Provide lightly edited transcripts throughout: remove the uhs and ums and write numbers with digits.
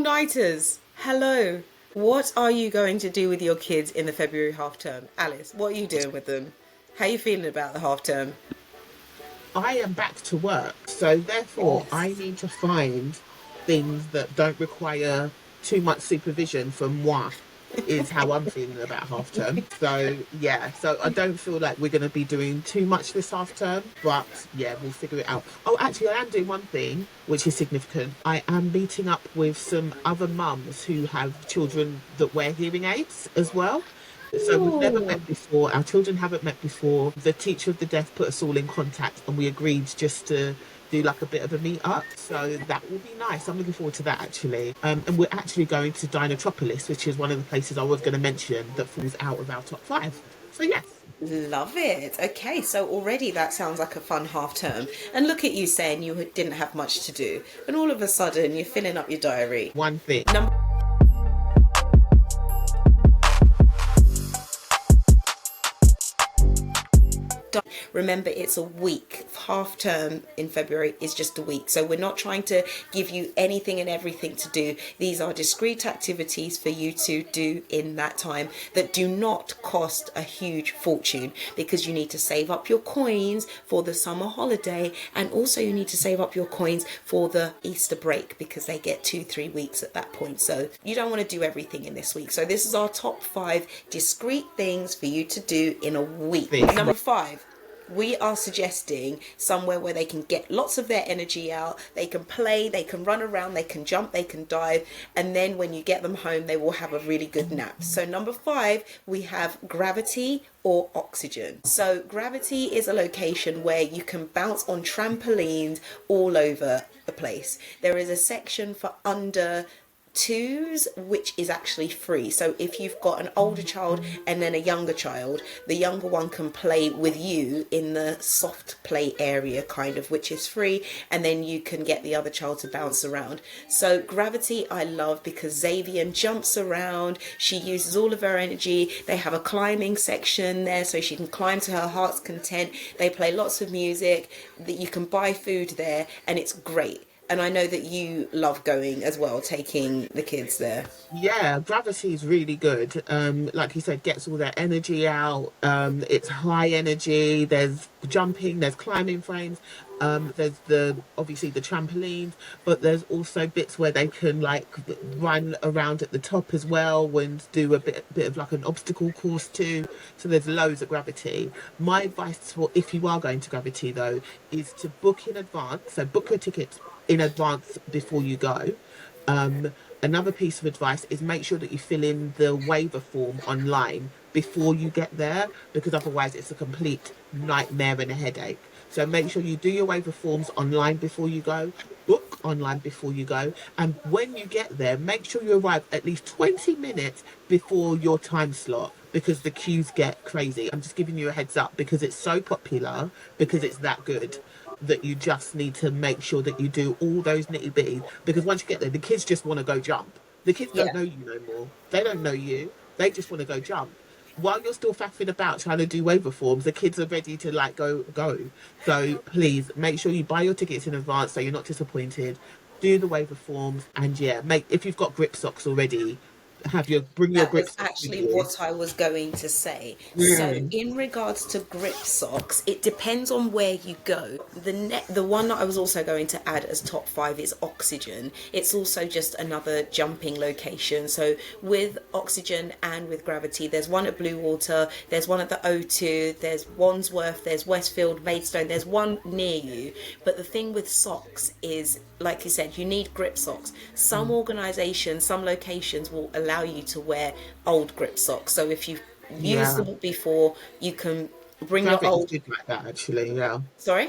all-nighters, hello. What are you going to do with your kids in the February half term? Alice, what are you doing with them? How are you feeling about the half term? I am back to work, so therefore I Yes. need to find things that don't require too much supervision from moi, is how I'm feeling about half term. So yeah, so I don't feel like we're going to be doing too much this half term, but yeah, we'll figure it out. Oh, actually, I am doing one thing which is significant. I am meeting up with some other mums who have children that wear hearing aids as well. So we've never Oh, met before. Our children haven't met before. The teacher of the deaf put us all in contact, and we agreed just to do like a bit of a meet up. So that will be nice. I'm looking forward to that actually. And we're actually going to Dinotropolis, which is one of the places I was going to mention that falls out of our top five. So yes, love it. Okay, so already that sounds like a fun half term. And look at you saying you didn't have much to do, and all of a sudden you're filling up your diary. one thing. Number Remember, it's a week. Half term in February is just a week. So we're not trying to give you anything and everything to do. These are discrete activities for you to do in that time that do not cost a huge fortune, because you need to save up your coins for the summer holiday, and also you need to save up your coins for the Easter break, because they get 2-3 weeks at that point. So you don't want to do everything in this week. So this is our top 5 discrete things for you to do in a week. Thing. Number 5, we are suggesting somewhere where they can get lots of their energy out. They can play, they can run around, they can jump, they can dive, and then when you get them home they will have a really good nap. So number 5, we have Gravity or Oxygen. So Gravity is a location where you can bounce on trampolines all over the place. There is a section for under twos which is actually free. So if you've got an older child and then a younger child, the younger one can play with you in the soft play area kind of, which is free, and then you can get the other child to bounce around. So Gravity I love because Xavier jumps around, she uses all of her energy. They have a climbing section there so she can climb to her heart's content. They play lots of music, that you can buy food there, and it's great. And I know that you love going as well, taking the kids there. Yeah, gravity is really good. Like you said, gets all their energy out. It's high energy. There's jumping, there's climbing frames. There's the obviously the trampolines, but there's also bits where they can like run around at the top as well and do a bit of like an obstacle course too. So there's loads of gravity. My advice for if you are going to gravity though is to book in advance. So book your tickets in advance before you go. Another piece of advice is make sure that you fill in the waiver form online before you get there, because otherwise it's a complete nightmare and a headache. So make sure you do your waiver forms online before you go, book online before you go, and when you get there, make sure you arrive at least 20 minutes before your time slot, because the queues get crazy. I'm just giving you a heads up because it's so popular, because it's that good, that you just need to make sure that you do all those nitty bitties, because once you get there the kids just want to go jump. The kids don't Yeah. know you no more, they don't know you, they just want to go jump. While you're still faffing about trying to do waiver forms, the kids are ready to like go. So please make sure you buy your tickets in advance so you're not disappointed. Do the waiver forms, and yeah, make if you've got grip socks already, have your bring your That grip was socks with actually you. what I was going to say. So, Mm. in regards to grip socks, it depends on where you go. The one that I was also going to add as top 5 is Oxygen. It's also just another jumping location. So, with Oxygen and with Gravity, there's one at Bluewater, there's one at the O2, there's Wandsworth, there's Westfield, Maidstone, there's one near you. But the thing with socks is, like you said, you need grip socks. Some organisations, some locations will allow you to wear old grip socks. So if you've used Yeah, them before, you can bring your gravity's old. good like that actually. Yeah, Sorry?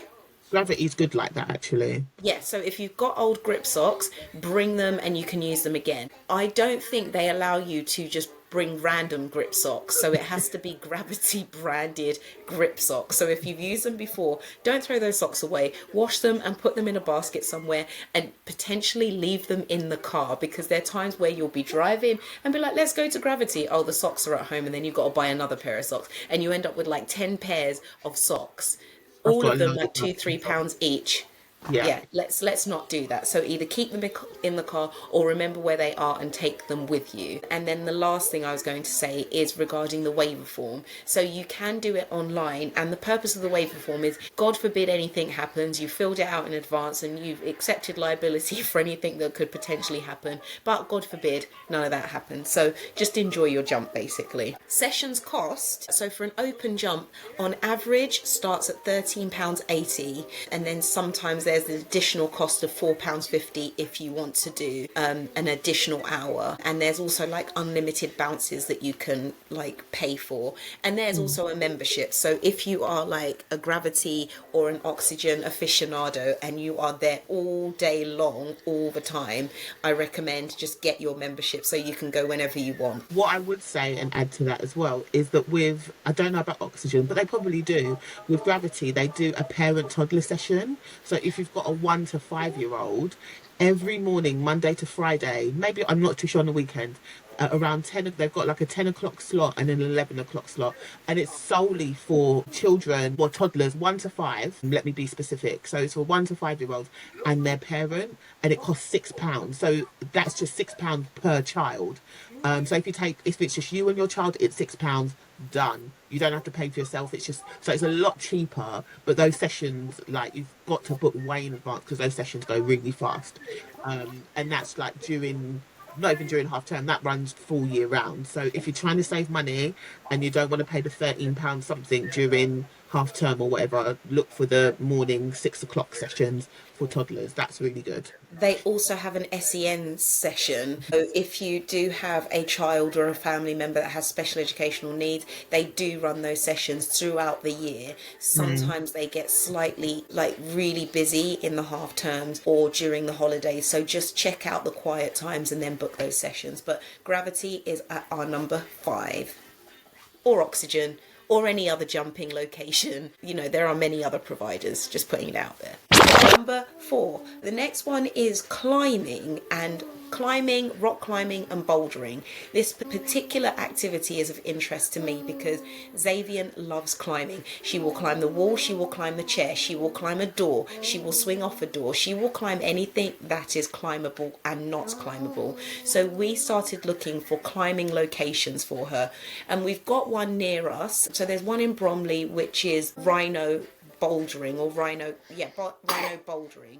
gravity's good like that actually. Yeah, so if you've got old grip socks, bring them and you can use them again. I don't think they allow you to just bring random grip socks, so it has to be Gravity branded grip socks. So if you've used them before, don't throw those socks away. Wash them and put them in a basket somewhere, and potentially leave them in the car, because there are times where you'll be driving and be like, let's go to Gravity. Oh, the socks are at home, and then you've got to buy another pair of socks, and you end up with like 10 pairs of socks, I've all got of a them load like of two, matching socks. £3 each. Yeah. Yeah, let's not do that. So either keep them in the car or remember where they are and take them with you. And then the last thing I was going to say is regarding the waiver form. So you can do it online, and the purpose of the waiver form is, God forbid anything happens, you filled it out in advance and you've accepted liability for anything that could potentially happen, but God forbid none of that happens. So just enjoy your jump, basically. Sessions cost, so for an open jump, on average starts at £13.80, and then sometimes there's an additional cost of £4.50 if you want to do an additional hour. And there's also like unlimited bounces that you can like pay for, and there's also a membership. So if you are like a gravity or an oxygen aficionado and you are there all day long all the time, I recommend just get your membership so you can go whenever you want. What I would say and add to that as well is that with, I don't know about oxygen, but they probably do, with gravity, they do a parent toddler session. So if you've got a 1 to 5 year old, every morning, Monday to Friday, maybe I'm not too sure on the weekend, around 10, they've got like a 10 o'clock slot and an 11 o'clock slot, and it's solely for children or toddlers 1 to 5. Let me be specific. So it's for 1 to 5 year olds and their parent, and it costs £6. So that's just £6 per child. So if it's just you and your child, it's £6. Done. You don't have to pay for yourself. It's just, so it's a lot cheaper. But those sessions, like, you've got to book way in advance because those sessions go really fast. And that's like during, not even during half term, that runs full year round. So if you're trying to save money and you don't want to pay the £13 something during half term or whatever, look for the morning 6 o'clock sessions for toddlers. That's really good. They also have an SEN session. So if you do have a child or a family member that has special educational needs, they do run those sessions throughout the year. Sometimes they get slightly like really busy in the half terms or during the holidays. So just check out the quiet times and then book those sessions. But gravity is at our number 5. Or oxygen or any other jumping location. You know, there are many other providers, just putting it out there. Number 4. The next one is climbing, rock climbing and bouldering. This particular activity is of interest to me because Xavier loves climbing. She will climb the wall, she will climb the chair, she will climb a door, she will swing off a door, she will climb anything that is climbable and not climbable. So we started looking for climbing locations for her, and we've got one near us. So there's one in Bromley, which is Rhino bouldering, or Rhino bouldering.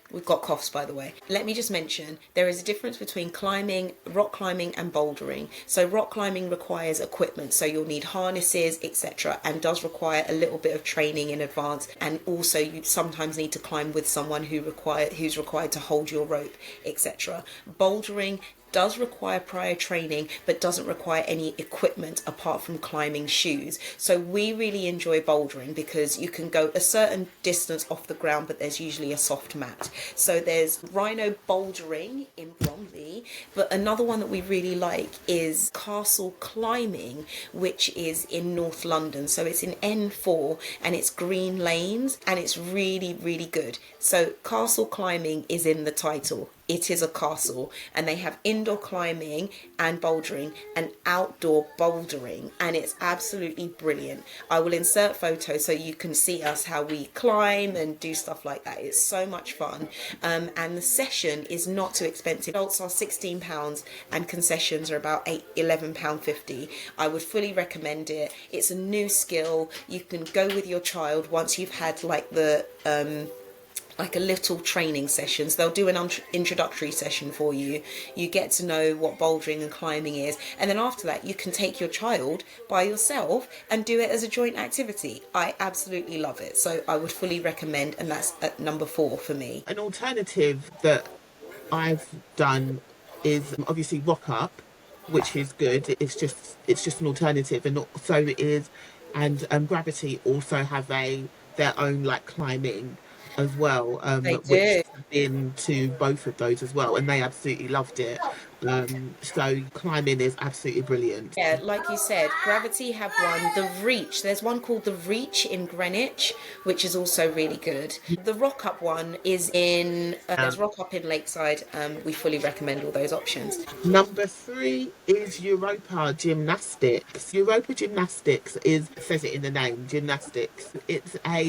We've got coughs, by the way. Let me just mention, there is a difference between climbing, rock climbing and bouldering. So rock climbing requires equipment, so you'll need harnesses, etc., and does require a little bit of training in advance. And also you sometimes need to climb with someone who's required to hold your rope, etc. Bouldering does require prior training but doesn't require any equipment apart from climbing shoes. So we really enjoy bouldering because you can go a certain distance off the ground but there's usually a soft mat. So there's Rhino bouldering in Bromley, but another one that we really like is castle climbing, which is in North London. So it's in N4 and it's green lanes and it's really, really good. So castle climbing is in the title. It is a castle, and they have indoor climbing and bouldering and outdoor bouldering, and it's absolutely brilliant. I will insert photos so you can see us how we climb and do stuff like that. It's so much fun, and the session is not too expensive. Adults are £16 and concessions are about £11.50. I would fully recommend it. It's a new skill. You can go with your child once you've had like a little training sessions. They'll do an introductory session for you. You get to know what bouldering and climbing is, and then after that you can take your child by yourself and do it as a joint activity. I absolutely love it, so I would fully recommend, and that's at number 4 for me. An alternative that I've done is obviously rock up, which is good. It's just an alternative, and so it is. And gravity also have their own like climbing as well, They which do. I've been to both of those as well, and they absolutely loved it. So climbing is absolutely brilliant. Yeah, like you said, Gravity have one. The Reach, there's one called The Reach in Greenwich, which is also really good. The Rock Up one is in, there's Rock Up in Lakeside. We fully recommend all those options. Number three is Europa Gymnastics. Europa Gymnastics is says it in the name, gymnastics.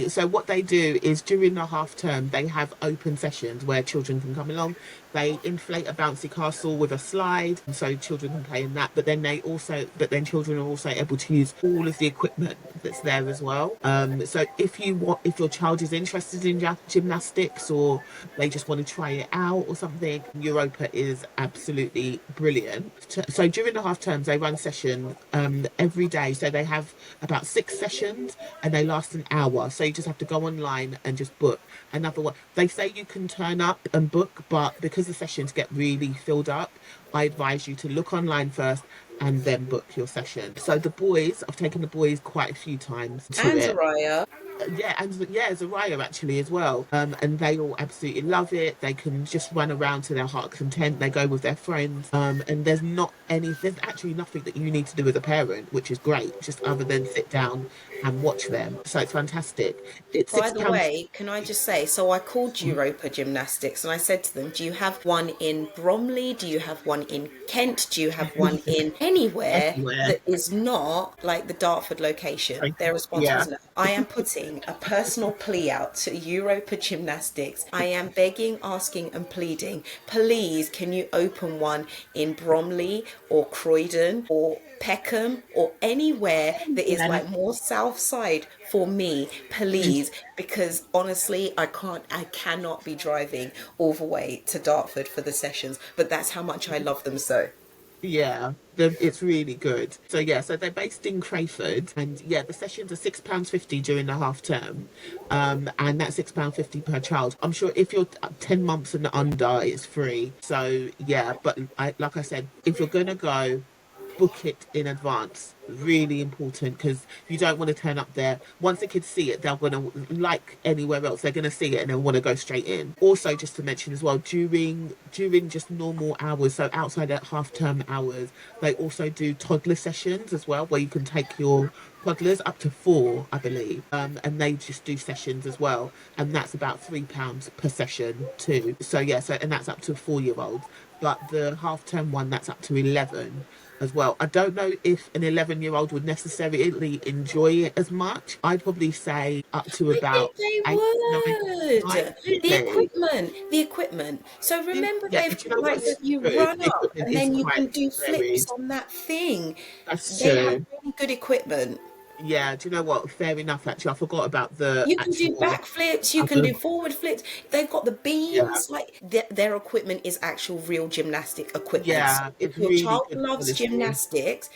So what they do is during the half term they have open sessions where children can come along. They inflate a bouncy castle with a slide, so children can play in that. But then children are also able to use all of the equipment that's there as well. So if your child is interested in gymnastics or they just want to try it out or something, Europa is absolutely brilliant. So during the half terms, they run sessions every day. So they have about 6 sessions and they last an hour. So you just have to go online and just book another one. They say you can turn up and book, but because the sessions get really filled up, I advise you to look online first and then book your session. So I've taken the boys quite a few times to And it. Zaraya. Yeah, Zaraya actually as well. And they all absolutely love it. They can just run around to their heart content. They go with their friends. And there's actually nothing that you need to do as a parent, which is great, just other than sit down and watch them. So it's fantastic. It's By six the pounds. way, can I just say, so I called Europa Gymnastics and I said to them, do you have one in Bromley? Do you have one in Kent? Do you have one in anywhere Everywhere. that is not like the Dartford location? Their response Yeah. was no. I am putting a personal plea out to Europa Gymnastics. I am begging, asking, and pleading. Please, can you open one in Bromley or Croydon or Peckham or anywhere that is Yeah. like more south side for me, please, because honestly I cannot be driving all the way to Dartford for the sessions, but that's how much I love them. So Yeah, it's really good. So yeah, so they're based in Crayford, and yeah, the sessions are £6.50 during the half term, and that's £6.50 per child. I'm sure if you're 10 months and under, it's free. So yeah, but like I said, if you're gonna go, book it in advance. Really important because you don't want to turn up there. Once the kids see it, they're gonna, like anywhere else, they're gonna see it and then want to go straight in. Also, just to mention as well, during just normal hours, so outside at half term hours, they also do toddler sessions as well, where you can take your toddlers up to four, I believe, and they just do sessions as well, and that's about £3 per session too. So yeah, and that's up to 4 year olds. But the half term one, that's up to 11 as well. I don't know if an 11-year-old would necessarily enjoy it as much. I'd probably say up to I about think they 8, 9, would. 9, really. The equipment. So remember, Yeah, they've but you got know like that what's you true? run The up equipment and is then you quite can do flips varied. on that thing. That's They have true. really good equipment. Yeah, do you know what? Fair enough, actually. I forgot about the You can do actual back flips, you can other. do forward flips. They've got the Yeah, beams. Like their equipment is actual real gymnastic equipment. So yeah, if it's your really child good loves quality. gymnastics,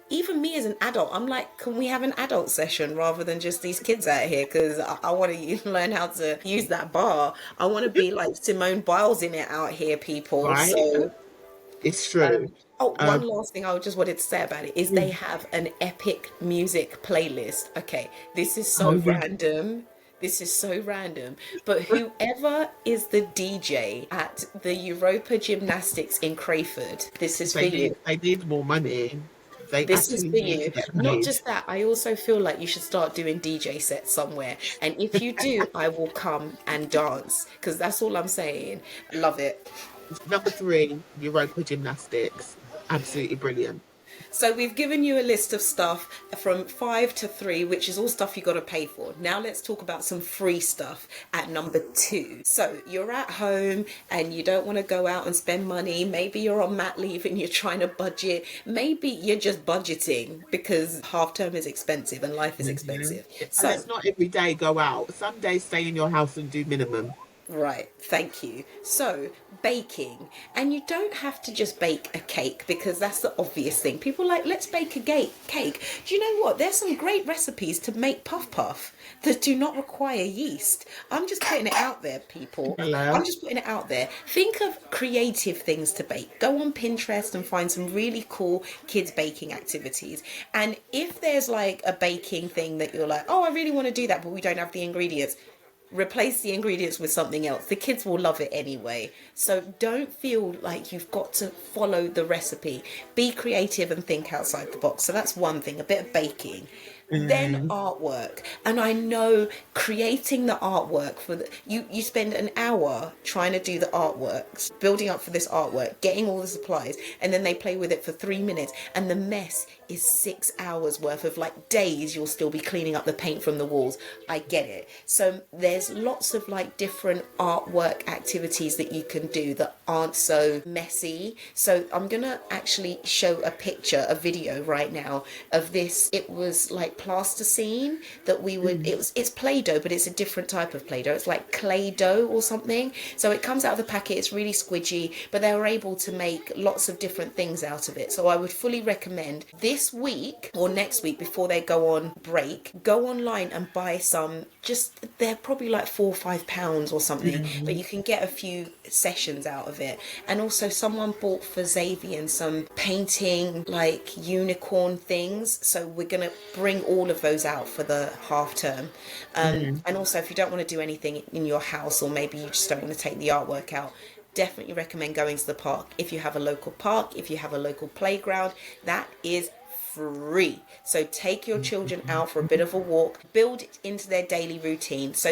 even me as an adult, I'm like, can we have an adult session rather than just these kids out here? Because I want to learn how to use that bar. I want to be like Simone Biles in it out here, people. Right? So It's true. oh, one Um, last thing I just wanted to say about it is they have an epic music playlist. Okay, this is oh so yeah, random. This is so random. But whoever is the DJ at the Europa Gymnastics in Crayford, this is for you. they need more money. They This is actually for need you. to get Not paid. just that, I also feel like you should start doing DJ sets somewhere. And if you do, I will come and dance because that's all I'm saying. Love it. Number three, Europa Gymnastics. Absolutely brilliant. So we've given you a list of stuff from 5 to 3, which is all stuff you got to pay for. Now let's talk about some free stuff at number 2. So you're at home and you don't want to go out and spend money. Maybe you're on mat leave and you're trying to budget. Maybe you're just budgeting because half term is expensive and life is Mhm. expensive. And So let's not every day go out. Some days stay in your house and do minimum. right, thank you. So, baking. And you don't have to just bake a cake because that's the obvious thing. People are like, let's bake a cake. Do you know what? There's some great recipes to make puff puff that do not require yeast. I'm just putting it out there, people. I'm Hello. just putting it out there. Think of creative things to bake. Go on Pinterest and find some really cool kids baking activities. And if there's like a baking thing that you're like, oh, I really want to do that, but we don't have the ingredients, replace the ingredients with something else. The kids will love it anyway. So don't feel like you've got to follow the recipe. Be creative and think outside the box. So that's one thing, a bit of baking. Then artwork. And I know creating the artwork for you spend an hour trying to do the artworks, building up for this artwork, getting all the supplies, and then they play with it for 3 minutes, and the mess is 6 hours worth of, like, days you'll still be cleaning up the paint from the walls. I get it. So there's lots of, like, different artwork activities that you can do that aren't so messy. So I'm gonna actually show a video right now of this. It was like plasticine that we would, it's Play-Doh, but it's a different type of Play-Doh. It's like clay dough or something. So it comes out of the packet, it's really squidgy, but they were able to make lots of different things out of it. So I would fully recommend this week or next week, before they go on break, go online and buy some. Just, they're probably like £4 or £5 or something, but you can get a few sessions out of it. And also someone bought for Xavier some painting, like, unicorn things, so we're gonna bring all of those out for the half term. And also, if you don't want to do anything in your house, or maybe you just don't want to take the artwork out, definitely recommend going to the park. If you have a local park, if you have a local playground, that is free. So take your children out for a bit of a walk, build it into their daily routine. So,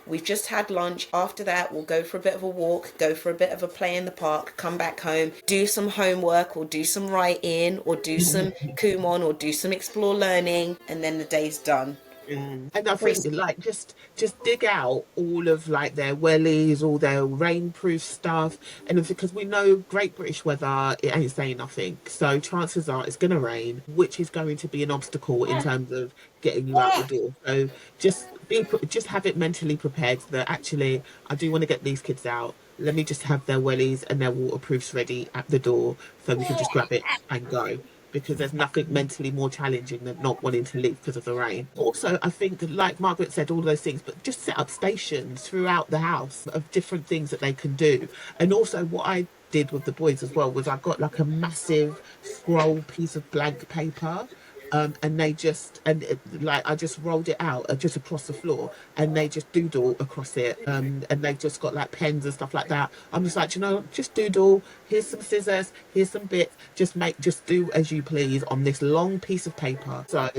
we've just had lunch. After that, we'll go for a bit of a walk, go for a bit of a play in the park, come back home, do some homework, or do some writing, or do some Kumon, or do some explore learning, and then the day's done. And I think, like, just dig out all of, like, their wellies, all their rainproof stuff, and because we know Great British weather, it ain't saying nothing. So chances are it's going to rain, which is going to be an obstacle in terms of getting you out the door. So just have it mentally prepared that actually I do want to get these kids out. Let me just have their wellies and their waterproofs ready at the door, so we can just grab it and go. Because there's nothing mentally more challenging than not wanting to leave because of the rain. Also, I think, like Margaret said, all those things, but just set up stations throughout the house of different things that they can do. And also, what I did with the boys as well was I got, like, a massive scroll piece of blank paper. And they just, I just rolled it out just across the floor, and they just doodle across it. And they've just got, like, pens and stuff like that. I'm just like, just doodle. Here's some scissors. Here's some bits. Just do as you please on this long piece of paper. So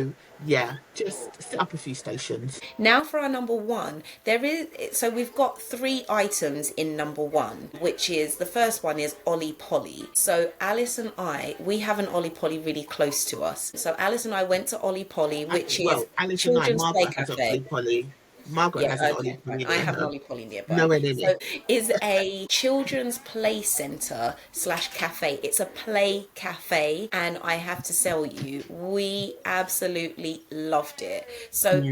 yeah, just set up a few stations. Now for our number one, so we've got 3 items in number one, which is, the first one is Ollie Pollie. So Alice and we have an Ollie Pollie really close to us. So Alice and I went to Ollie Pollie, which is Alice children's and play Margaret has cafe. Ollie Pollie. Margaret has an Ollie Pollie. I have an Ollie Pollie nearby. Nowhere near me. So is a children's play centre / cafe. It's a play cafe, and I have to tell you, we absolutely loved it. So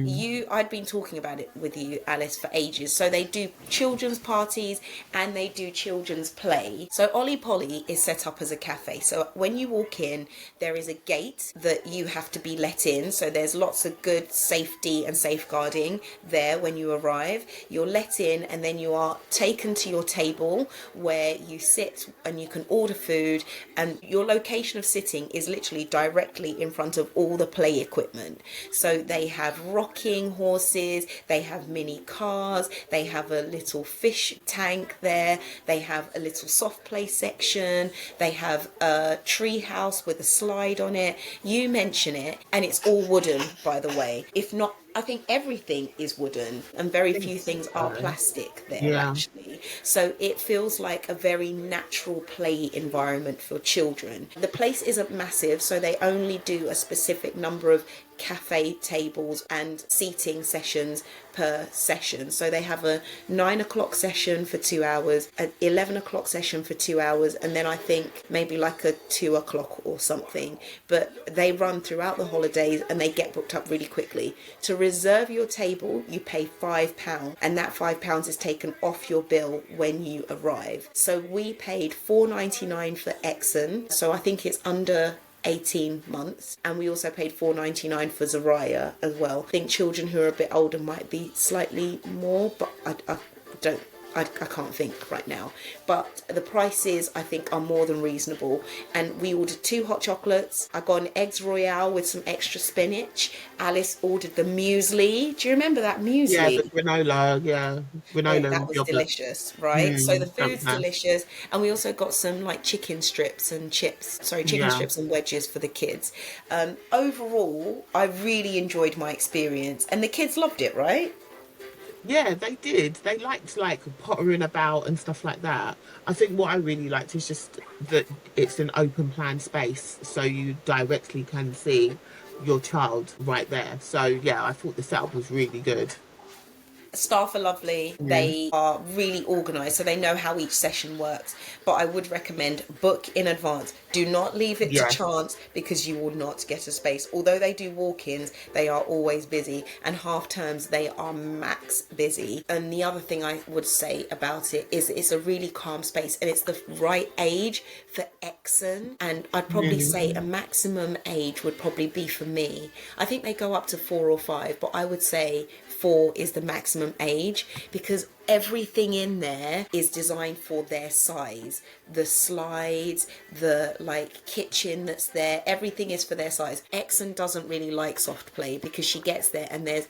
I'd been talking about it with you, Alice, for ages. So they do children's parties and they do children's play. So Ollie Pollie is set up as a cafe. So when you walk in, there is a gate that you have to be let in. So there's lots of good safety and safeguarding there. When you arrive, you're let in, and then you are taken to your table where you sit and you can order food, and your location of sitting is literally directly in front of all the play equipment. So they have rocking horses, they have mini cars, they have a little fish tank there, they have a little soft play section, they have a tree house with a slide on it. You mention it, and it's all wooden, by the way. If not, I think everything is wooden, and very few things are plastic there, actually. So it feels like a very natural play environment for children. The place isn't massive, so they only do a specific number of cafe tables and seating sessions per session. So they have a 9 o'clock session for 2 hours, an 11 o'clock session for 2 hours, and then I think maybe like a 2 o'clock or something. But they run throughout the holidays, and they get booked up really quickly. To reserve your table, you pay £5, and that £5 is taken off your bill when you arrive. So we paid £4.99 for Exon, so I think it's under 18 months, and we also paid £4.99 for Zariah as well. I think children who are a bit older might be slightly more, but I don't I can't think right now, but the prices I think are more than reasonable. And we ordered 2 hot chocolates. I got an eggs royale with some extra spinach. Alice ordered the muesli. Do you remember that Yeah, the muesli? granola, yeah, Oh, granola that with was yogurt. delicious, right? So the That's food's nice. delicious, and we also got some like chicken strips and chips. Sorry, chicken Yeah. strips and wedges for the kids. Overall, I really enjoyed my experience, and the kids loved it, right? Yeah, they did. They liked like pottering about and stuff like that. I think what I really liked is just that it's an open plan space, so you directly can see your child right there. So yeah, I thought the setup was really good. Staff are lovely. Mm. They are really organised, so they know how each session works. But I would recommend book in advance. Do not leave it to Yes. chance, because you will not get a space. Although they do walk-ins, they are always busy, and half terms they are max busy. And the other thing I would say about it is it's a really calm space, and it's the right age for Exon. And I'd probably say a Mm. maximum age would probably be for me. I think they go up to 4 or 5, but I would say 4 is the maximum age, because everything in there is designed for their size. The slides, the like kitchen that's there, everything is for their size. Exon doesn't really like soft play because she gets there and there's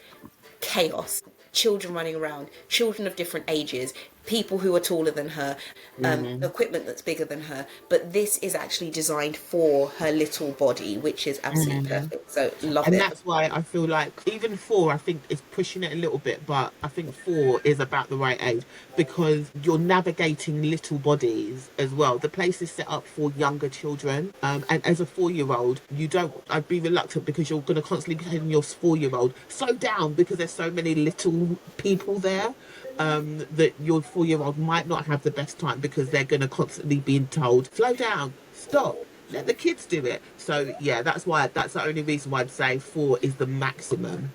chaos. Children running around, children of different ages, people who are taller than her, Mm. equipment that's bigger than her. But this is actually designed for her little body, which is absolutely Mm. perfect. So love And it. that's why I feel like even 4, I think, is pushing it a little bit, but I think 4 is about the right age because you're navigating little bodies as well. The place is set up for younger children. And as a 4-year-old, you don't, I'd be reluctant because you're going to constantly be telling your 4-year-old, slow down because there's so many little people there. That your 4-year-old might not have the best time because they're going to constantly be told, slow down, stop, let the kids do it. So yeah, that's the only reason why I'd say 4 is the maximum.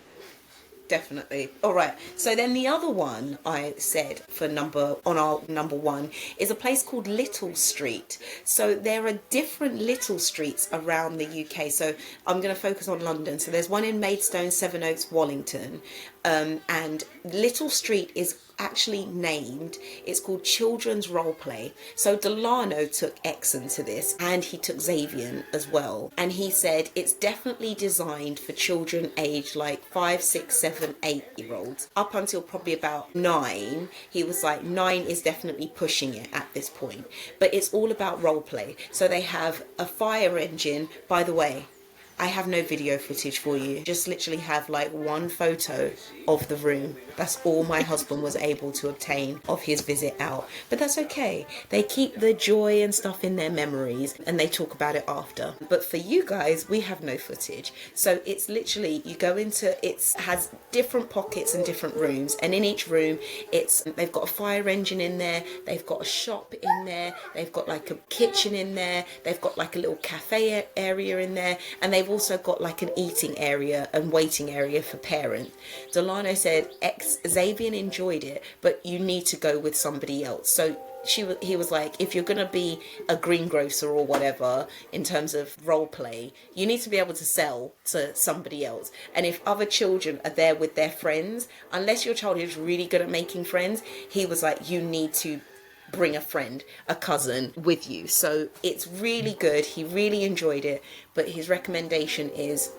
Definitely. All right. So then the other one I said for our number one is a place called Little Street. So there are different little streets around the UK. So I'm going to focus on London. So there's one in Maidstone, Sevenoaks, Wallington, and Little Street is actually named, it's called Children's Role Play. So Delano took Exon to this, and he took Xavier as well, and he said it's definitely designed for children aged like 5, 6, 7, 8 year olds up until probably about 9. He was like 9 is definitely pushing it at this point, but it's all about role play. So they have a fire engine. By the way, I have no video footage for you. Just literally have like one photo of the room. That's all my husband was able to obtain of his visit out. But that's okay. They keep the joy and stuff in their memories and they talk about it after. But for you guys, we have no footage. So it's literally, you go into, it has different pockets and different rooms. And in each room, they've got a fire engine in there. They've got a shop in there. They've got like a kitchen in there. They've got like a little cafe area in there. And they've also got like an eating area and waiting area for parents. Delano said Xavier enjoyed it, but you need to go with somebody else. So he was like, if you're gonna be a greengrocer or whatever in terms of role play, you need to be able to sell to somebody else. And if other children are there with their friends, unless your child is really good at making friends, he was like, you need to bring a friend, a cousin with you. So it's really good. He really enjoyed it, but his recommendation is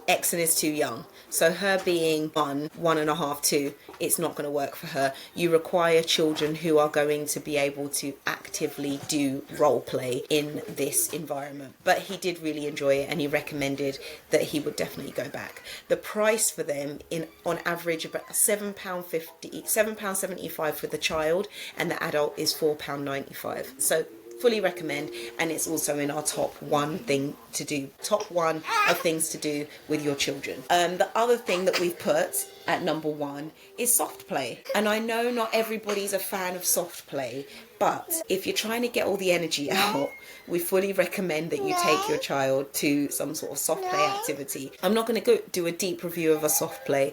Exon is too young. So her being 1, 1.5, 2, it's not going to work for her. You require children who are going to be able to actively do role play in this environment. But he did really enjoy it and he recommended that he would definitely go back. The price for them on average about £7.50, £7.75 for the child, and the adult is £4.95. So fully recommend, and it's also in our top one of things to do with your children. The other thing that we've put at number 1 is soft play, and I know not everybody's a fan of soft play, but if you're trying to get all the energy out, we fully recommend that you take your child to some sort of soft play activity. I'm not going to go do a deep review of a soft play.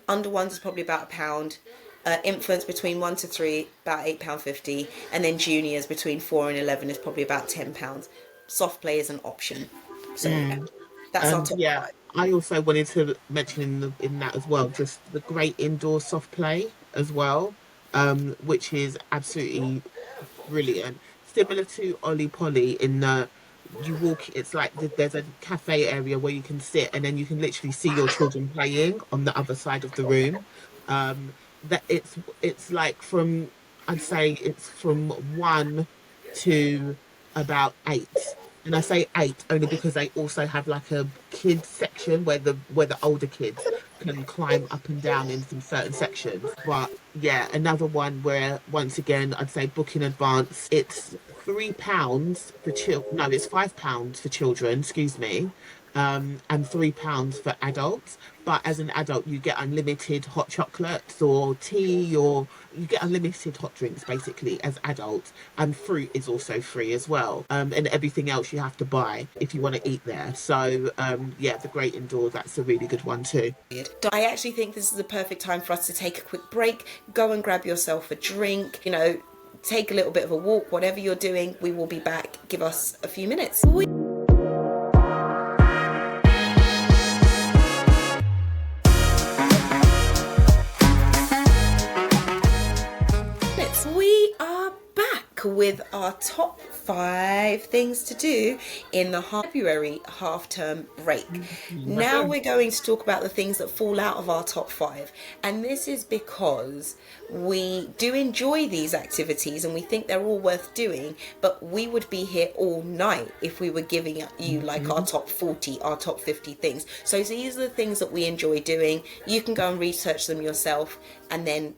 Under ones is probably about £1. Infants between 1 to 3, about £8.50, and then juniors between 4 and 11 is probably about £10. Soft play is an option. So yeah, Mm. that's our And top yeah, 5. I also wanted to mention in that as well, just the great indoor soft play as well. which is absolutely brilliant. Similar to Ollie Pollie in the you walk, it's like there's a cafe area where you can sit and then you can literally see your children playing on the other side of the room. That it's like from I'd say it's from 1 to about 8. And I say 8 only because they also have like a kids section where the older kids can climb up and down in some certain sections. But yeah, another one where once again I'd say book in advance. It's £3 for no, it's £5 for children, excuse me, and £3 for adults. But as an adult, you get unlimited hot chocolates or tea, or you get unlimited hot drinks basically as adults. And fruit is also free as well. And everything else you have to buy if you want to eat there. So yeah, the Great Indoor, that's a really good one too. I actually think this is the perfect time for us to take a quick break, go and grab yourself a drink, you know, take a little bit of a walk, whatever you're doing. We will be back. Give us a few minutes. We are back with our top 5 things to do in the February half-term break. Now we're going to talk about the things that fall out of our top 5, and this is because we do enjoy these activities and we think they're all worth doing, but we would be here all night if we were giving you like our top 40, our top 50 things. So these are the things that we enjoy doing. You can go and research them yourself and then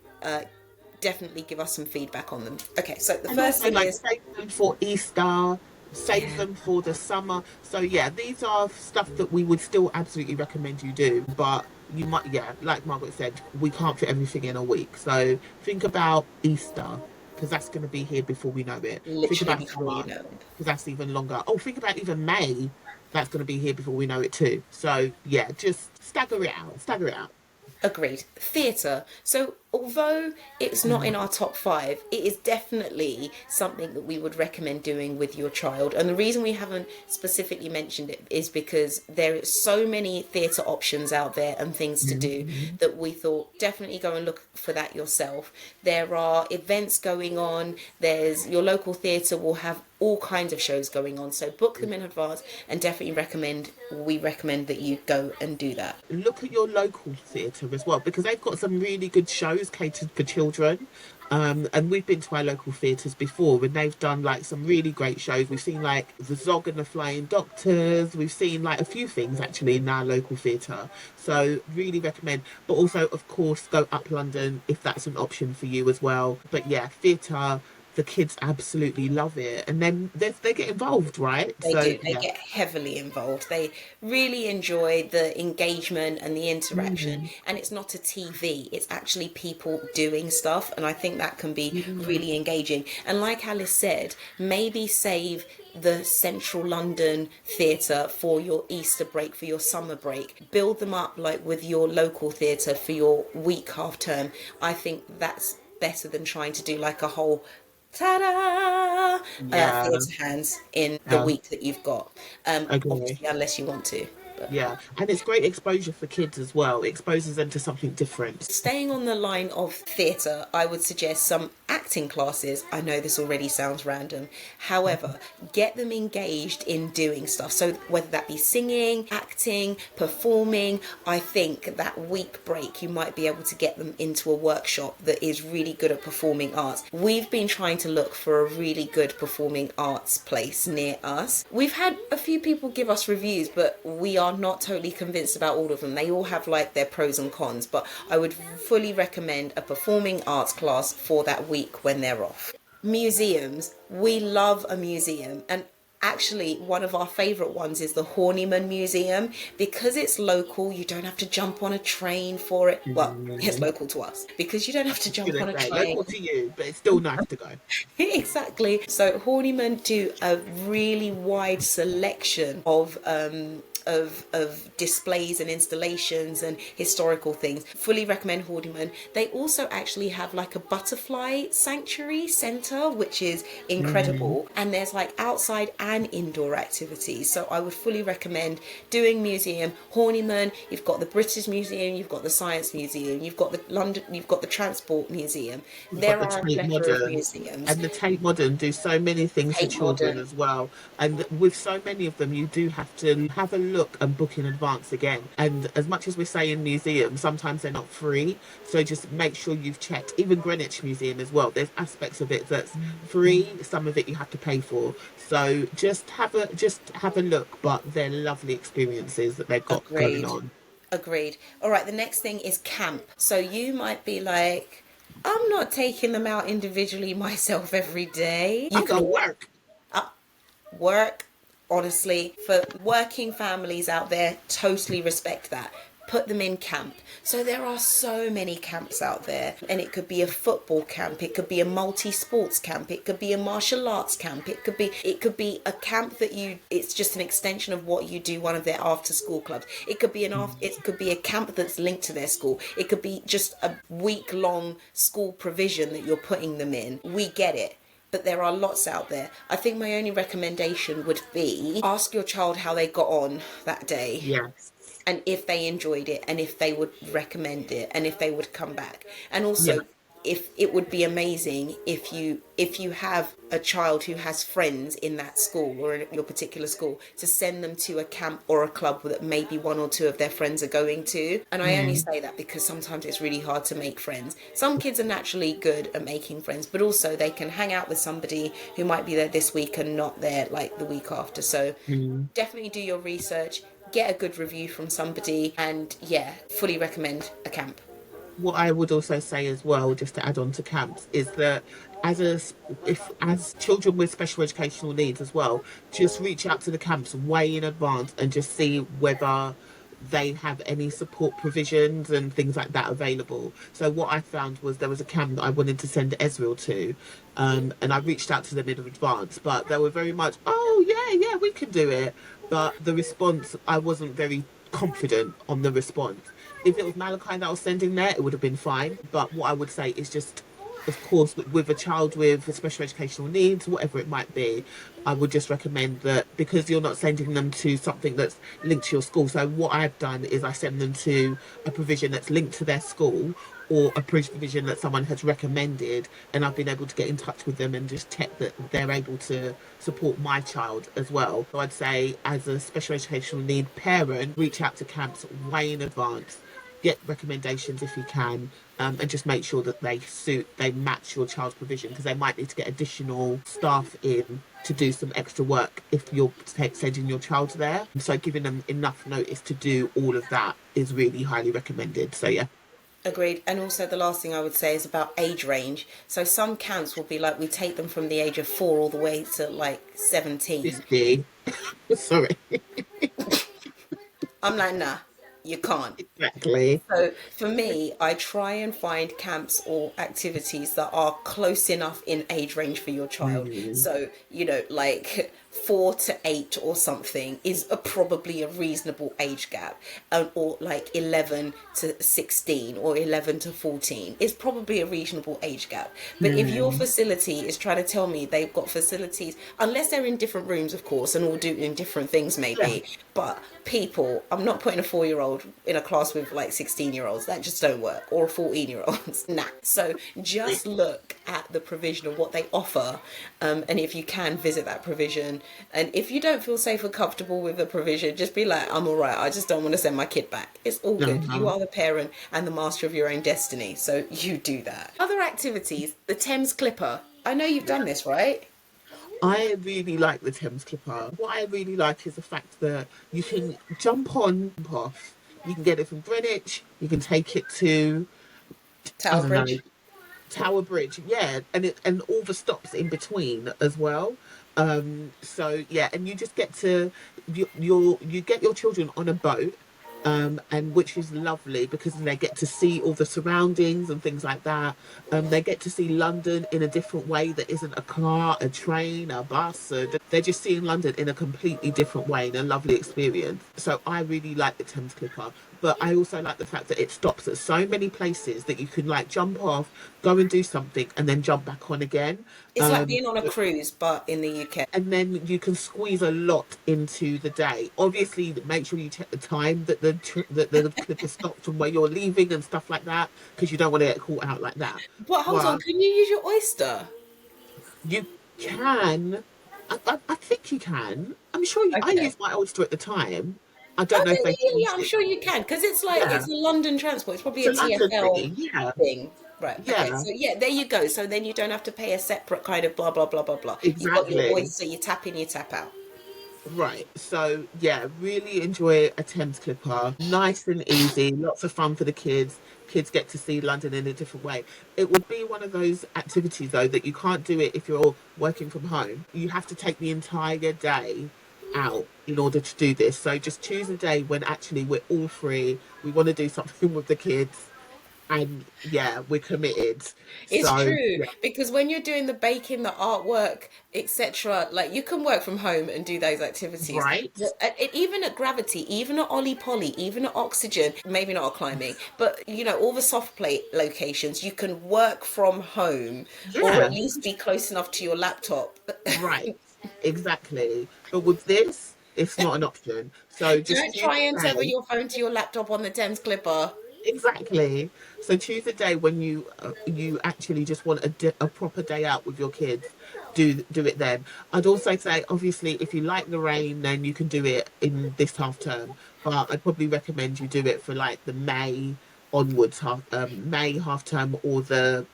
definitely give us some feedback on them. Okay, so the first thing is save them for Easter, save them for the summer. So yeah, these are stuff that we would still absolutely recommend you do, but you might, yeah, like Margaret said, we can't fit everything in a week. So think about Easter, because that's going to be here before we know it. Think literally about before summer, you know it. because that's even longer. Oh, think about even May. That's going to be here before we know it too. So yeah, just stagger it out. Stagger it out. Agreed. Theatre. So although it's not in our top 5, it is definitely something that we would recommend doing with your child. And the reason we haven't specifically mentioned it is because there are so many theatre options out there and things to do that we thought definitely go and look for that yourself. There are events going on. There's your local theatre will have all kinds of shows going on, so book them in advance and definitely we recommend that you go and do that. Look at your local theatre as well, because they've got some really good shows catered for children. And we've been to our local theatres before and they've done like some really great shows. We've seen like the Zog and the Flying Doctors. We've seen like a few things actually in our local theatre. So really recommend. But also, of course, go up London if that's an option for you as well. But yeah, theatre, the kids absolutely love it, and then they get involved, right? They So do. They yeah. get heavily involved. They really enjoy the engagement and the interaction. And it's not a TV, it's actually people doing stuff. And I think that can be really engaging. And like Alice said, maybe save the central London theatre for your Easter break, for your summer break. Build them up like with your local theatre for your week half term. I think that's better than trying to do like a whole ta-da Yeah, theatre hands in the yeah, week that you've got, agree. obviously unless you want to, but Yeah, and it's great exposure for kids as well. It exposes them to something different. staying on the line of theatre, I would suggest some acting classes. I know this already sounds random. However, get them engaged in doing stuff. So whether that be singing, acting, performing, I think that week break, you might be able to get them into a workshop that is really good at performing arts. We've been trying to look for a really good performing arts place near us. We've had a few people give us reviews, but we are not totally convinced about all of them. They all have like their pros and cons, but I would fully recommend a performing arts class for that week when they're off. Museums. We love a museum, and actually one of our favourite ones is the Horniman Museum. Because it's local, you don't have to jump on a train for it. Well, it's local to us because you don't have to jump on a train. Local to you, but it's still nice to go. Exactly. So Horniman do a really wide selection of of displays and installations and historical things. Fully recommend Horniman. They also actually have like a butterfly sanctuary center, which is Mm. incredible. And there's like outside and indoor activities. So I would fully recommend doing museum. Horniman, you've got the British Museum, you've got the Science Museum, you've got the London, you've got the Transport Museum. You've got There the are a Tate plethora of Modern, museums. and the Tate Modern do so many things for Tate children Modern. as well. And with so many of them, you do have to have a look and book in advance again. And as much as we say in museums, sometimes they're not free. So just make sure you've checked. Even Greenwich Museum as well. There's aspects of it that's free. Some of it you have to pay for. So just have a look. But they're lovely experiences that they've got going Agreed. on. Agreed. All right, the next thing is camp. So you might be like, I'm not taking them out individually myself every day. You I can go work. work, honestly, for working families out there, totally respect that. Put them in camp. So there are so many camps out there, and it could be a football camp, it could be a multi-sports camp, it could be a martial arts camp, it could be a camp that it's just an extension of what you do, one of their after school clubs. It could be a camp that's linked to their school. It could be just a week long school provision that you're putting them in. We get it, but there are lots out there. I think my only recommendation would be ask your child how they got on that day, Yes. and if they enjoyed it, and if they would recommend it, and if they would come back. And Yeah. also, if it would be amazing if you have a child who has friends in that school or in your particular school, to send them to a camp or a club that maybe one or two of their friends are going to. And I only Mm. say that because sometimes it's really hard to make friends. Some kids are naturally good at making friends, but also they can hang out with somebody who might be there this week and not there like the week after. So Mm. definitely do your research, get a good review from somebody, and yeah, fully recommend a camp. What I would also say as well, just to add on to camps, is that as children with special educational needs as well, just reach out to the camps way in advance and just see whether they have any support provisions and things like that available. So what I found was there was a camp that I wanted to send Ezreal to, and I reached out to them in advance, but they were very much, oh yeah, we can do it. But the response, I wasn't very confident on the response. If it was Malachi that I was sending there, it would have been fine. But what I would say is just, of course, with a child with special educational needs, whatever it might be, I would just recommend that, because you're not sending them to something that's linked to your school. So what I've done is I send them to a provision that's linked to their school, or a provision that someone has recommended, and I've been able to get in touch with them and just check that they're able to support my child as well. So I'd say, as a special educational need parent, reach out to camps way in advance, get recommendations if you can, and just make sure that they match your child's provision, because they might need to get additional staff in to do some extra work if you're sending your child there. So giving them enough notice to do all of that is really highly recommended. So yeah. Agreed. And also, the last thing I would say is about age range. So some camps will be like, we take them from the age of 4 all the way to like 17. 50. Sorry. I'm like, nah, you can't. Exactly. So for me, I try and find camps or activities that are close enough in age range for your child. Mm. So, like 4 to 8 or something is probably a reasonable age gap. Or like 11 to 16 or 11 to 14 is probably a reasonable age gap. But if your Mm. facility is trying to tell me they've got facilities, unless they're in different rooms, of course, and all doing different things Yeah. maybe, but people, I'm not putting a 4-year-old in a class with like 16-year-olds. That just don't work. Or 14-year-olds. Nah. So just look at the provision of what they offer, and if you can, visit that provision. And if you don't feel safe or comfortable with the provision, just be like, I'm all right. I just don't want to send my kid back. It's all good. You Uh-huh. are the parent and the master of your own destiny. So you do that. Other activities, the Thames Clipper. I know you've done this, right? I really like the Thames Clipper. What I really like is the fact that you can jump on, jump off. You can get it from Greenwich. You can take it to, I Tower don't know, Bridge. Tower Bridge. Yeah, and all the stops in between as well. So yeah, and you just get to you get your children on a boat, and which is lovely because they get to see all the surroundings and things like that. They get to see London in a different way that isn't a car, a train, a bus. They're just seeing London in a completely different way, in a lovely experience. So I really like the Thames Clipper, but I also like the fact that it stops at so many places that you can like jump off, go and do something, and then jump back on again. It's like being on a cruise, but in the UK. And then you can squeeze a lot into the day. Obviously, make sure you check the time that the clip is stopped from where you're leaving and stuff like that, because you don't want to get caught out like that. But hold on, But can you use your oyster? you can, I think you can. I'm sure I Okay. used my oyster at the time. I don't know Okay, if they yeah, yeah, changed I'm it. sure you can because it's like Yeah, it's a London transport. It's probably it's a a London TfL thing. Yeah, thing. Right. Okay. yeah, So yeah, there you go. So then you don't have to pay a separate kind of blah blah blah blah blah. You've got your exactly. oyster, you tap in, you tap out. Right. So yeah, really enjoy a Thames Clipper. Nice and easy, lots of fun for the kids. Kids get to see London in a different way. It would be one of those activities though that you can't do it if you're working from home. You have to take the entire day out in order to do this. So just choose a day when actually we're all free. We want to do something with the kids, and yeah, we're committed. It's So true yeah, because when you're doing the baking, the artwork, etc., like you can work from home and do those activities. right. Even at Gravity, even at Ollie Pollie, even at Oxygen, maybe not at climbing, but you know, all the soft plate locations, you can work from home or at Yeah. least be close enough to your laptop. Right, exactly. But with this, it's not an option. So just Don't choose try and a tether day. your phone to your laptop on the Thames Clipper. Exactly. So choose a day when you actually just want a proper day out with your kids. Do it then. I'd also say, obviously, if you like the rain, then you can do it in this half term. But I'd probably recommend you do it for like the May onwards, May half term or the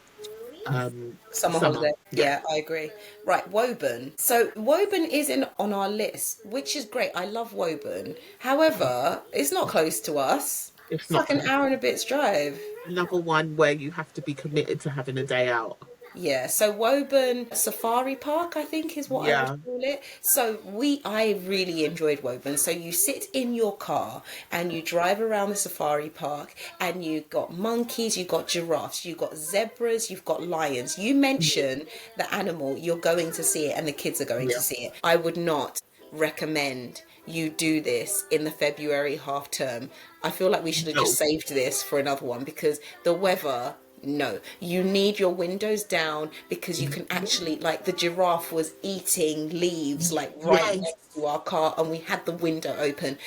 Summer summer. holiday. Yeah, Yeah, I agree. Right, Woburn. So Woburn is in on our list, which is great. I love Woburn. However, it's not close to us. it's It's not like an close. hour and a bit's drive. Another one where you have to be committed to having a day out. Yeah, so Woburn Safari Park, I think is what I would Yeah. call it. I really enjoyed Woburn. So you sit in your car and you drive around the safari park and you've got monkeys, you've got giraffes, you've got zebras, you've got lions. You mention the animal, you're going to see it and the kids are going to Yeah. see it. I would not recommend you do this in the February half term. I feel like we should have just No. saved this for another one because the weather, no, you need your windows down because you can actually, like, the giraffe was eating leaves like right Yes. next to our car and we had the window open.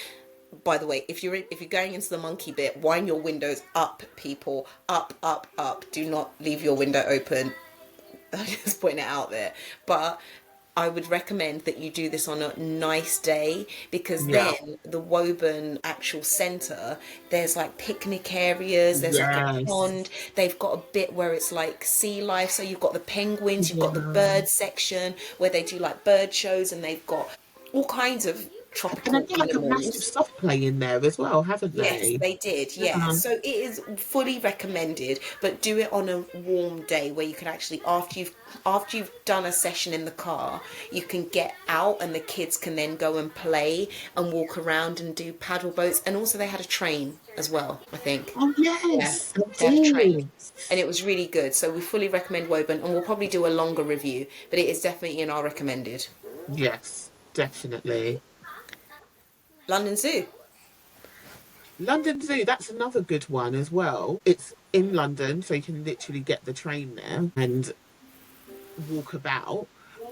By the way, if you're going into the monkey bit, wind your windows up, people, up, up, up. Do not leave your window open. I'm just putting it out there. But I would recommend that you do this on a nice day because Yeah. then the Woburn actual centre, there's like picnic areas, there's like a Yes. pond, they've got a bit where it's like sea life. So you've got the penguins, you've got the Yeah. bird section where they do like bird shows and they've got all kinds of And they've tropical got like a massive animals. soft play in there as well, haven't Yes, they? they did. Yeah. Yeah. So it is fully recommended, but do it on a warm day where you can actually after you've done a session in the car, you can get out and the kids can then go and play and walk around and do paddle boats and also they had a train as well, I think. Oh Yeah. yes, I They had a train did. and it was really good. So we fully recommend Woburn and we'll probably do a longer review, but it is definitely in our recommended. Yes, definitely. London Zoo. London Zoo, that's another good one as well. It's in London, so you can literally get the train there and walk about.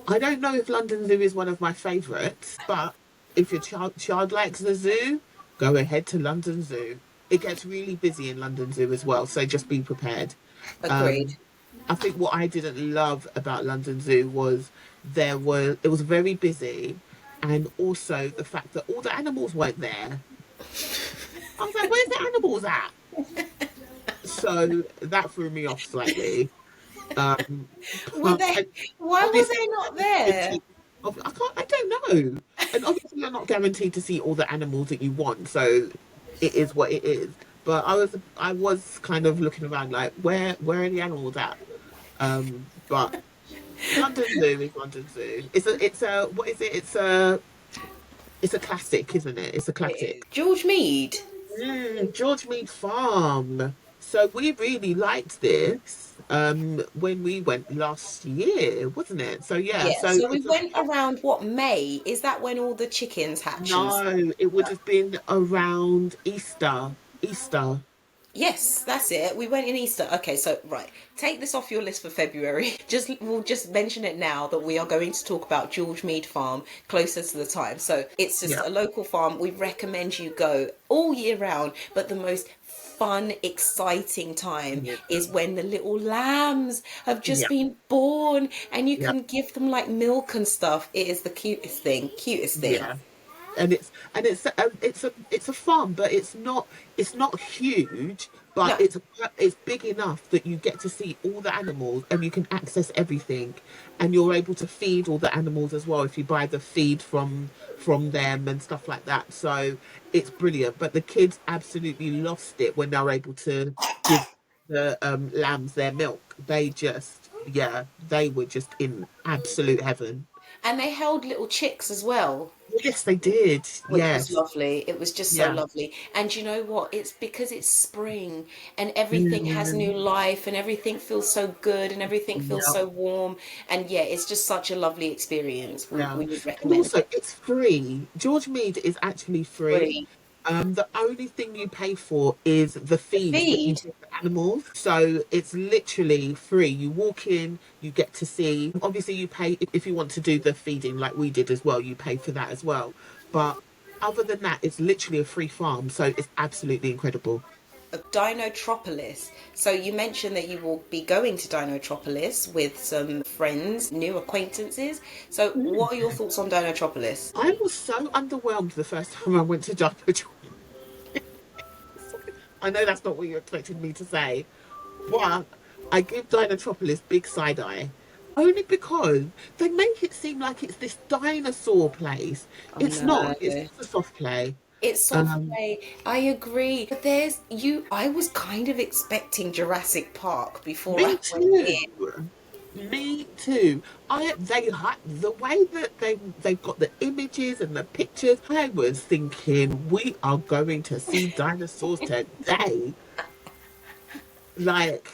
I don't know if London Zoo is one of my favourites, but if your child likes the zoo, go ahead to London Zoo. It gets really busy in London Zoo as well, so just be prepared. Agreed. Um, I think what I didn't love about London Zoo was it was very busy, and also the fact that all the animals weren't there. I was like, "Where's the animals at?" So that threw me off slightly. Um, Were but they why were obviously, they not there? I don't know. And obviously, you're not guaranteed to see all the animals that you want, so it is what it is. But I was kind of looking around like, where are the animals at? But London Zoo is London Zoo. It's a what is it? It's a classic, isn't it? It's a It is. classic. George Mead. George Mead Farm. So we really liked this when we went last year, wasn't it? So yeah, Yeah, so so we it's a went around what, May? Is that when all the chickens hatch and stuff? no, it would have been around Easter. Easter. Yes, that's it. We went in Easter. Okay, so right, take this off your list for February. Just we'll just mention it now that we are going to talk about George Mead Farm closer to the time. So it's just Yeah. a local farm. We recommend you go all year round, but the most fun, exciting time Yeah. is when the little lambs have just Yeah. been born and you Yeah. can give them like milk and stuff. It is the cutest thing. Yeah. And it's a farm, but it's not huge, but No, it's big enough that you get to see all the animals and you can access everything, and you're able to feed all the animals as well if you buy the feed from them and stuff like that. So it's brilliant. But the kids absolutely lost it when they were able to give the lambs their milk. They were just in absolute heaven. and they held little chicks as well. Yes, they did. Which was Yes. lovely. It was just so Yeah. lovely. And you know what? It's because it's spring and everything has new Mm, life and everything feels so good and everything feels yeah. so warm. And yeah, it's just such a lovely experience. Yeah. We would And recommend also, it. it's free. George Mead is actually free. Free. The only thing you pay for is the The feed that you feed. give the animals. So it's literally free. You walk in, you get to see. Obviously, you pay if you want to do the feeding like we did as well. You pay for that as well. But other than that, it's literally a free farm. So it's absolutely incredible. Dinotropolis. So you mentioned that you will be going to Dinotropolis with some friends, new acquaintances. So what are your thoughts on Dinotropolis? I was so underwhelmed the first time I went to Jumbo. I know that's not what you expected me to say, but I give Dinotropolis big side eye. Only because they make it seem like it's this dinosaur place. Oh It's not. It's no. just a soft play. It's soft Um, play. I agree. But there's you. I was kind of expecting Jurassic Park before I Me went in. too. Me too. The way that they've got the images and the pictures. I was thinking we are going to see dinosaurs today. Like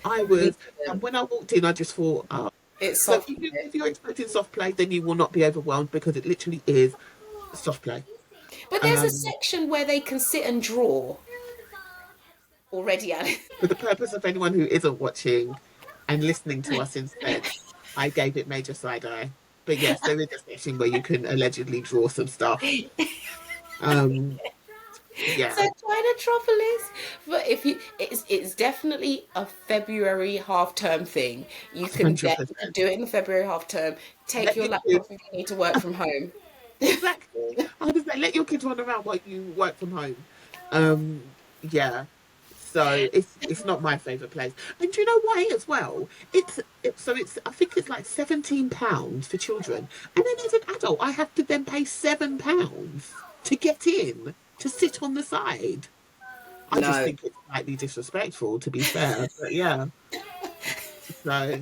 I We was, and didn't. when I walked in, I just thought, oh. It's So soft if, play. if you're expecting soft play, then you will not be overwhelmed because it literally is soft play. But there's a Um, section where they can sit and draw already, Alice. for the purpose of anyone who isn't watching and listening to us instead, I gave it major side eye. But yes, there is a section where you can allegedly draw some stuff. Um, So yeah, Dinotropolis, but if you, it's definitely a February half term thing. You can 100%. do it in the February half term. Take Let your your laptop kids if you need to work from home. exactly. I was like, let your kids run around while you work from home. Yeah. So it's not my favorite place. And do you know why as well? It's I think it's like £17 for children, and then as an adult, I have to then pay £7 to get in to sit on the side. I just No. think it's slightly disrespectful, to be fair. But yeah, so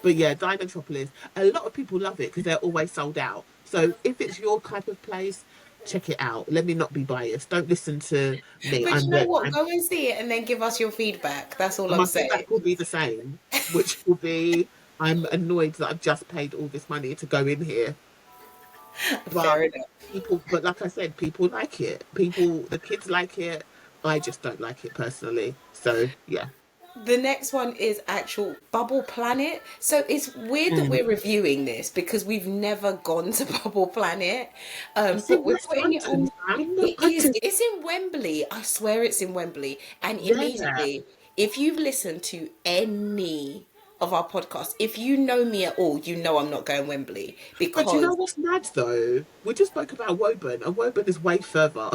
but yeah, Dinotropolis. A lot of people love it because they're always sold out. So if it's your type of place, check it out. Let me not be biased. Don't listen to me. But you know what? Go and see it and then give us your feedback. That's all And I'm my saying. feedback will be the same, which will be I'm annoyed that I've just paid all this money to go in here. But Fair enough. but like I said, people like it. The kids like it. I just don't like it personally. So yeah. The next one is actual Bubble Planet. So it's weird that Mm. we're reviewing this because we've never gone to Bubble Planet. It's But in we're West putting it London, on. Sam. It is. It's in Wembley. I swear it's in Wembley. And Yeah. immediately, if you've listened to any of our podcasts, if you know me at all, you know I'm not going Wembley But you know because what's mad though? We just spoke about Woburn, and Woburn is way further.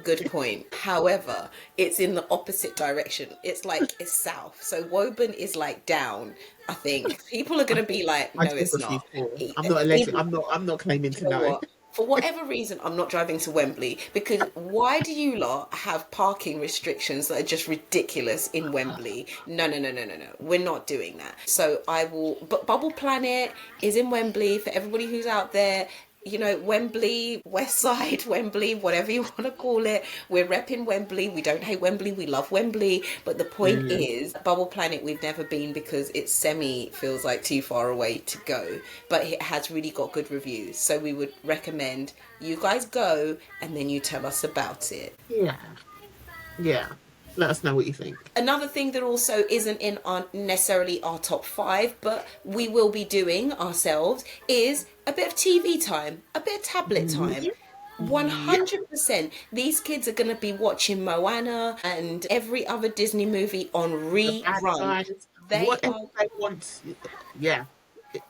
good point. However, it's in the opposite direction. It's like it's south. So Woburn is like down, I think. People are My gonna be like, my no, it's geography is not. poor. I'm not alleged. Even I'm not claiming you to know know. what? For whatever reason, I'm not driving to Wembley because why do you lot have parking restrictions that are just ridiculous in Wembley? No, no, no, no, no, no. We're not doing that. So I will. But Bubble Planet is in Wembley for everybody who's out there. you know, Wembley, West Side, Wembley, whatever you want to call it. We're repping Wembley. We don't hate Wembley. We love Wembley. But the point Mm. is, Bubble Planet, we've never been because it feels like too far away to go. But it has really got good reviews. So we would recommend you guys go and then you tell us about it. Yeah. Yeah. Let us know what you think. Another thing that also isn't in necessarily our top 5, but we will be doing ourselves, is a bit of TV time, a bit of tablet time. Yeah. 100%. These kids are going to be watching Moana and every other Disney movie on The bad rerun. guys, They whatever are they want. Yeah.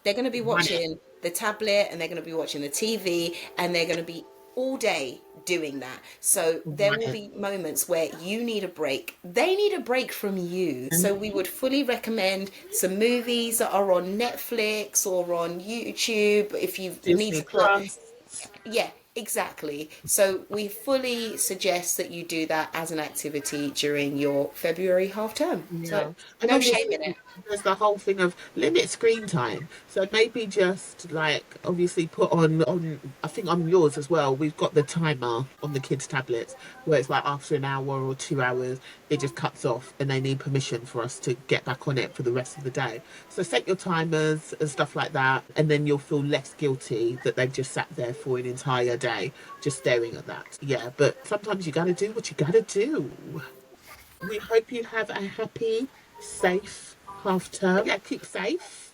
they're going to be Run it. watching the tablet and they're going to be watching the TV and they're going to be all day doing that. So there Run will it. be moments where you need a break. They need a break from you. So we would fully recommend some movies that are on Netflix or on YouTube if you need Disney to put, Plus. yeah, exactly. So we fully suggest that you do that as an activity during your February half term. Yeah. So And no shame in obviously, it. there's the whole thing of limit screen time. So maybe just like obviously put on I think on yours as well, we've got the timer on the kids' tablets where it's like after an hour or 2 hours, it just cuts off and they need permission for us to get back on it for the rest of the day. So set your timers and stuff like that, and then you'll feel less guilty that they've just sat there for an entire day just staring at that. Yeah, but sometimes you gotta do what you gotta do. We hope you have a happy, safe half term. Yeah, keep safe.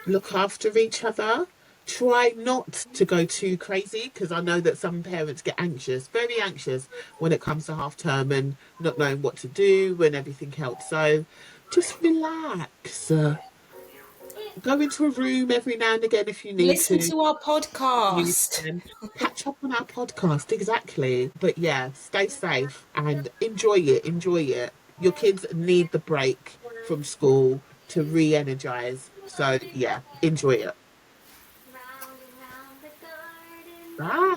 Look after each other. Try not to go too crazy because I know that some parents get anxious, very anxious when it comes to half term and not knowing what to do and everything else. So just relax. Go into a room every now and again if you need Listen to. to our You podcast. can catch up on our podcast, exactly. But yeah, stay safe and enjoy it. Enjoy it. Your kids need the break from school to re energize. So yeah, enjoy it. Bye.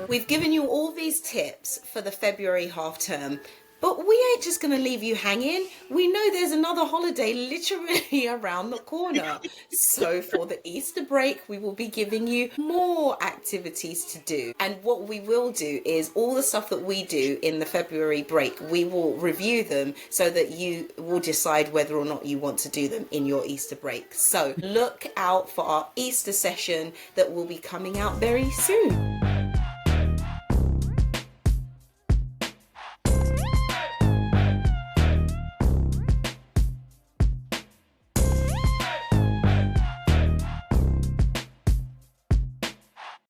We've given you all these tips for the February half term, but we ain't just going to leave you hanging. We know there's another holiday literally around the corner. So for the Easter break, we will be giving you more activities to do. And what we will do is all the stuff that we do in the February break, we will review them so that you will decide whether or not you want to do them in your Easter break. So look out for our Easter session that will be coming out very soon.